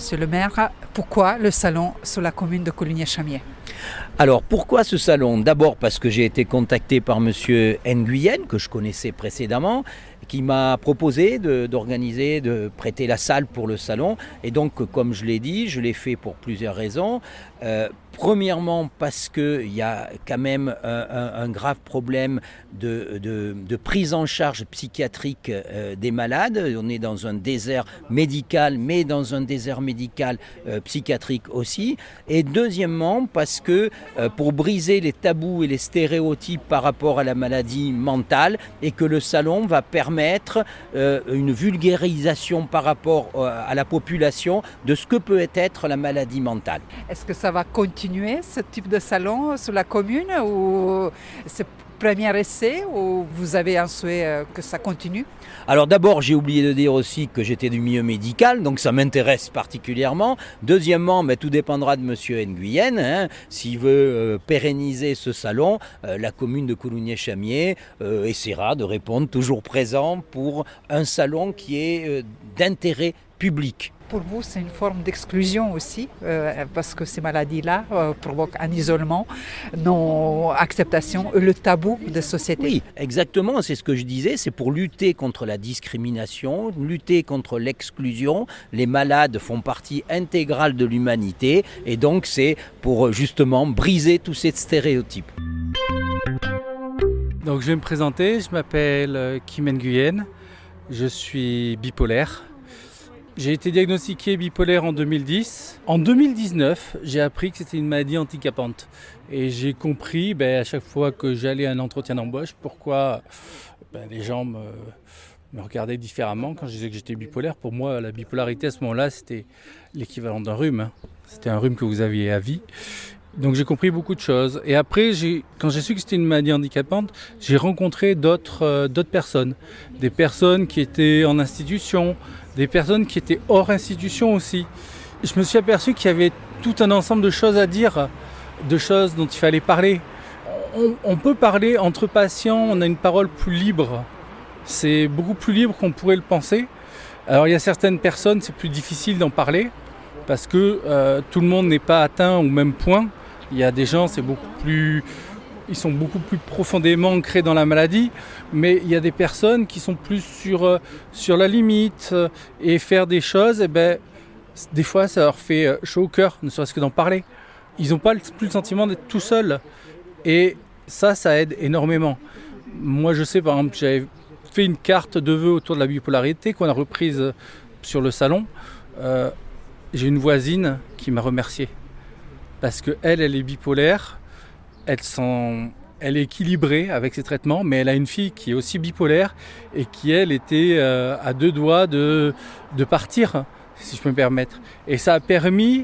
Monsieur le maire, pourquoi le salon sur la commune de Coligny-Chamiers? Alors pourquoi ce salon? D'abord parce que j'ai été contacté par monsieur Nguyen, que je connaissais précédemment, qui m'a proposé d'organiser, de prêter la salle pour le salon. Et donc, comme je l'ai dit, je l'ai fait pour plusieurs raisons. Premièrement, parce qu'il y a quand même un grave problème de prise en charge psychiatrique des malades. On est dans un désert médical, mais dans un désert médical psychiatrique aussi. Et deuxièmement, parce que pour briser les tabous et les stéréotypes par rapport à la maladie mentale, et que le salon va permettre une vulgarisation par rapport à la population de ce que peut être la maladie mentale. Est-ce que ça va continuer ce type de salon sur la commune ou c'est premier essai ou vous avez un souhait que ça continue? Alors d'abord, j'ai oublié de dire aussi que j'étais du milieu médical, donc ça m'intéresse particulièrement. Deuxièmement, tout dépendra de monsieur Nguyen. S'il veut pérenniser ce salon, la commune de Coligny-Chamiers essaiera de répondre toujours présent pour un salon qui est d'intérêt public. Pour vous, c'est une forme d'exclusion aussi, parce que ces maladies-là provoquent un isolement, non-acceptation, le tabou de société. Oui, exactement, c'est ce que je disais, c'est pour lutter contre la discrimination, lutter contre l'exclusion. Les malades font partie intégrale de l'humanité et donc c'est pour justement briser tous ces stéréotypes. Donc je vais me présenter, je m'appelle Kim Nguyen, je suis bipolaire. J'ai été diagnostiqué bipolaire en 2010. En 2019, j'ai appris que c'était une maladie handicapante. Et j'ai compris à chaque fois que j'allais à un entretien d'embauche pourquoi les gens me regardaient différemment quand je disais que j'étais bipolaire. Pour moi, la bipolarité à ce moment-là, c'était l'équivalent d'un rhume. C'était un rhume que vous aviez à vie. Donc j'ai compris beaucoup de choses. Et après, quand j'ai su que c'était une maladie handicapante, j'ai rencontré d'autres personnes. Des personnes qui étaient en institution, des personnes qui étaient hors institution aussi. Je me suis aperçu qu'il y avait tout un ensemble de choses à dire, de choses dont il fallait parler. On peut parler entre patients, on a une parole plus libre. C'est beaucoup plus libre qu'on pourrait le penser. Alors il y a certaines personnes, c'est plus difficile d'en parler, parce que tout le monde n'est pas atteint au même point. Il y a des gens, ils sont beaucoup plus profondément ancrés dans la maladie, mais il y a des personnes qui sont plus sur la limite et faire des choses, des fois ça leur fait chaud au cœur, ne serait-ce que d'en parler. Ils n'ont pas plus le sentiment d'être tout seuls et ça aide énormément. Moi je sais par exemple, j'avais fait une carte de vœux autour de la bipolarité qu'on a reprise sur le salon. J'ai une voisine qui m'a remercié parce qu'elle est bipolaire, elle est équilibrée avec ses traitements, mais elle a une fille qui est aussi bipolaire et qui, elle, était à deux doigts de partir, si je peux me permettre. Et ça a permis,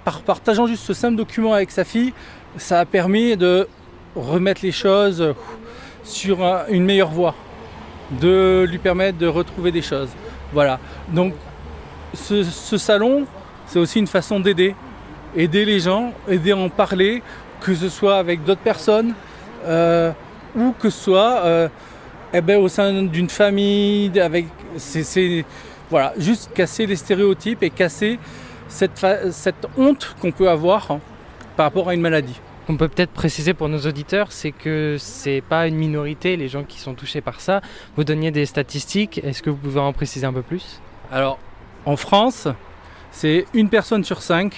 par partageant juste ce simple document avec sa fille, ça a permis de remettre les choses sur une meilleure voie, de lui permettre de retrouver des choses. Voilà. Donc, ce salon, c'est aussi une façon d'aider les gens, aider à en parler, que ce soit avec d'autres personnes ou que ce soit au sein d'une famille, voilà, juste casser les stéréotypes et casser cette honte qu'on peut avoir par rapport à une maladie. On peut peut-être préciser pour nos auditeurs, c'est que c'est pas une minorité, les gens qui sont touchés par ça. Vous donniez des statistiques, est-ce que vous pouvez en préciser un peu plus? Alors, en France, c'est 1 personne sur 5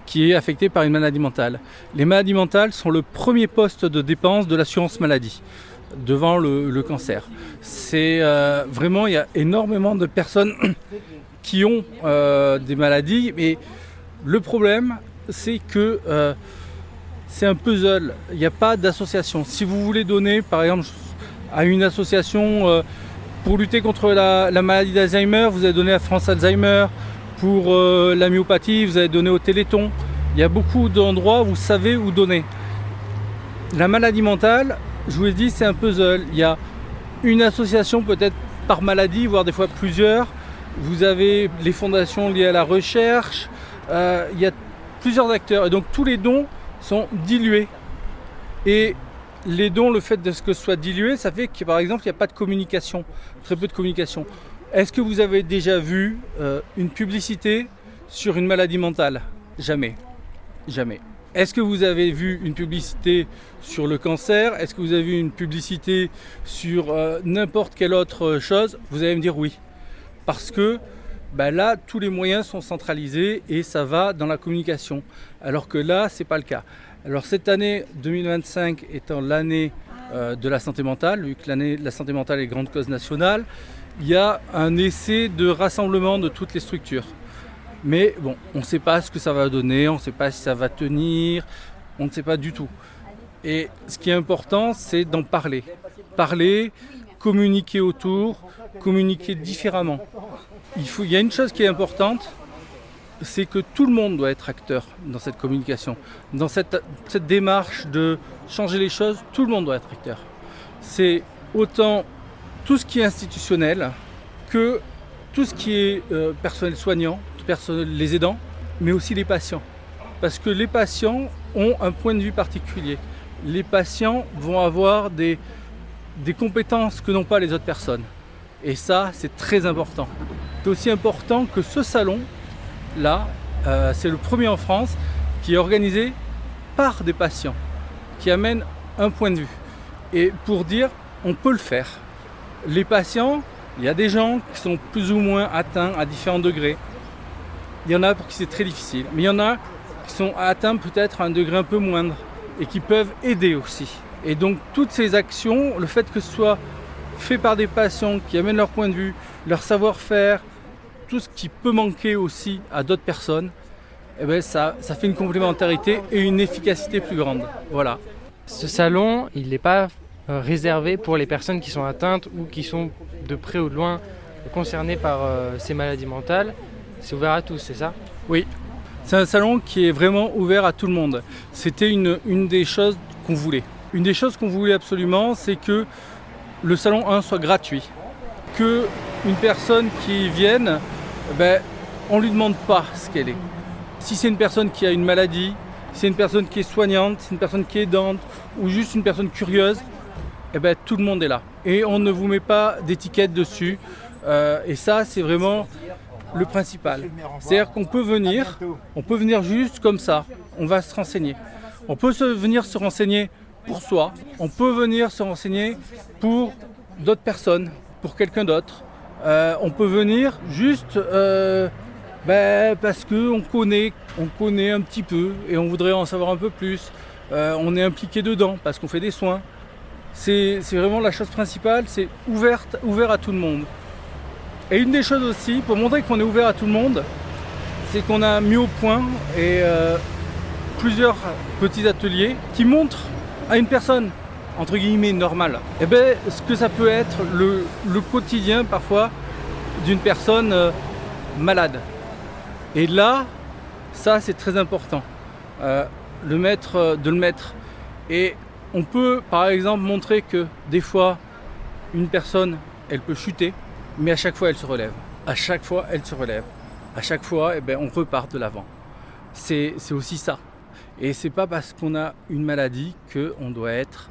qui est affectée par une maladie mentale. Les maladies mentales sont le premier poste de dépense de l'assurance maladie, devant le cancer. C'est vraiment, il y a énormément de personnes qui ont des maladies, mais le problème, c'est que c'est un puzzle, il n'y a pas d'association. Si vous voulez donner, par exemple, à une association pour lutter contre la maladie d'Alzheimer, vous allez donner à France Alzheimer. Pour la myopathie, vous allez donner au Téléthon. Il y a beaucoup d'endroits où vous savez où donner. La maladie mentale, je vous l'ai dit, c'est un puzzle. Il y a une association peut-être par maladie, voire des fois plusieurs. Vous avez les fondations liées à la recherche. Il y a plusieurs acteurs. Et donc tous les dons sont dilués. Et les dons, le fait de ce que ce soit dilué, ça fait que par exemple, il n'y a pas de communication, très peu de communication. Est-ce que vous avez déjà vu une publicité sur une maladie mentale? Jamais. Jamais. Est-ce que vous avez vu une publicité sur le cancer? Est-ce que vous avez vu une publicité sur n'importe quelle autre chose? Vous allez me dire oui. Parce que là, tous les moyens sont centralisés et ça va dans la communication. Alors que là, ce n'est pas le cas. Alors cette année 2025 étant l'année de la santé mentale, vu que l'année de la santé mentale est grande cause nationale, il y a un essai de rassemblement de toutes les structures. Mais bon, on ne sait pas ce que ça va donner, on ne sait pas si ça va tenir, on ne sait pas du tout. Et ce qui est important, c'est d'en parler. Parler, communiquer autour, communiquer différemment. Il y a une chose qui est importante, c'est que tout le monde doit être acteur dans cette communication. Dans cette démarche de changer les choses, tout le monde doit être acteur. C'est autant tout ce qui est institutionnel que tout ce qui est personnel soignant, les aidants, mais aussi les patients. Parce que les patients ont un point de vue particulier. Les patients vont avoir des compétences que n'ont pas les autres personnes. Et ça, c'est très important. C'est aussi important que ce salon-là, c'est le premier en France, qui est organisé par des patients, qui amène un point de vue. Et pour dire, on peut le faire. Les patients, il y a des gens qui sont plus ou moins atteints à différents degrés. Il y en a pour qui c'est très difficile, mais il y en a qui sont atteints peut-être à un degré un peu moindre et qui peuvent aider aussi. Et donc toutes ces actions, le fait que ce soit fait par des patients qui amènent leur point de vue, leur savoir-faire, tout ce qui peut manquer aussi à d'autres personnes, ça fait une complémentarité et une efficacité plus grande. Voilà. Ce salon, il n'est pas réservé pour les personnes qui sont atteintes ou qui sont de près ou de loin concernées par ces maladies mentales. C'est ouvert à tous, c'est ça? Oui, c'est un salon qui est vraiment ouvert à tout le monde. C'était une des choses qu'on voulait. Une des choses qu'on voulait absolument, c'est que le salon 1 soit gratuit. Qu'une personne qui vienne, on ne lui demande pas ce qu'elle est. Si c'est une personne qui a une maladie, si c'est une personne qui est soignante, si c'est une personne qui est aidante ou juste une personne curieuse, tout le monde est là. Et on ne vous met pas d'étiquette dessus. Et ça, c'est vraiment le principal. C'est-à-dire qu'on peut venir juste comme ça, on va se renseigner. On peut venir se renseigner pour soi, on peut venir se renseigner pour d'autres personnes, pour quelqu'un d'autre. On peut venir juste parce qu'on connaît un petit peu et on voudrait en savoir un peu plus. On est impliqué dedans parce qu'on fait des soins. C'est vraiment la chose principale, c'est ouvert à tout le monde. Et une des choses aussi, pour montrer qu'on est ouvert à tout le monde, c'est qu'on a mis au point plusieurs petits ateliers qui montrent à une personne, entre guillemets, normale, ce que ça peut être le quotidien parfois d'une personne malade. Et là, ça c'est très important, de le mettre. Et on peut par exemple montrer que des fois, une personne, elle peut chuter, mais à chaque fois elle se relève. À chaque fois elle se relève. À chaque fois, on repart de l'avant. C'est aussi ça. Et c'est pas parce qu'on a une maladie qu'on doit être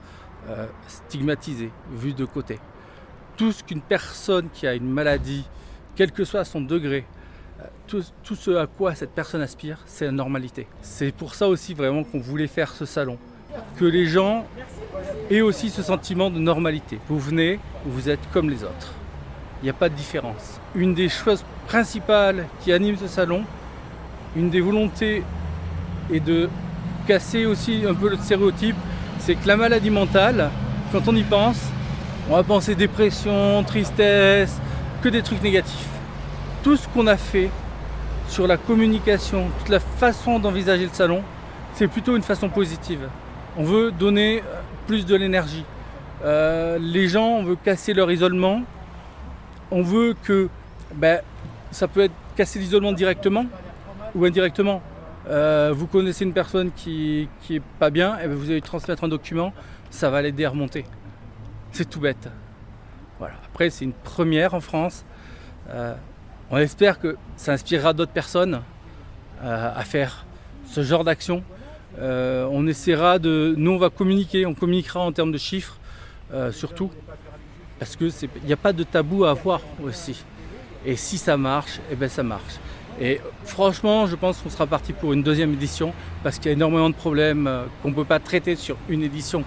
stigmatisé, vu de côté. Tout ce qu'une personne qui a une maladie, quel que soit son degré, tout ce à quoi cette personne aspire, c'est la normalité. C'est pour ça aussi vraiment qu'on voulait faire ce salon. Que les gens aient aussi ce sentiment de normalité. Vous venez, vous êtes comme les autres. Il n'y a pas de différence. Une des choses principales qui anime ce salon, une des volontés est de casser aussi un peu le stéréotype, c'est que la maladie mentale, quand on y pense, on va penser dépression, tristesse, que des trucs négatifs. Tout ce qu'on a fait sur la communication, toute la façon d'envisager le salon, c'est plutôt une façon positive. On veut donner plus de l'énergie. Les gens, on veut casser leur isolement. On veut que ça peut être casser l'isolement directement ou indirectement. Vous connaissez une personne qui est pas bien, et vous allez lui transmettre un document, ça va l'aider à remonter. C'est tout bête. Voilà. Après, c'est une première en France. On espère que ça inspirera d'autres personnes à faire ce genre d'action. On essaiera nous on va communiquer, on communiquera en termes de chiffres surtout, parce qu'il n'y a pas de tabou à avoir aussi. Et si ça marche, eh ben ça marche. Et franchement, je pense qu'on sera parti pour une deuxième édition parce qu'il y a énormément de problèmes qu'on ne peut pas traiter sur une édition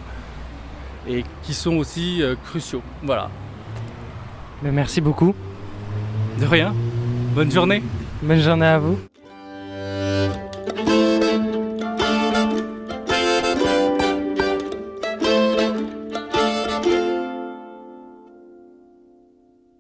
et qui sont aussi cruciaux. Voilà. Mais merci beaucoup. De rien. Bonne journée. Bonne journée à vous.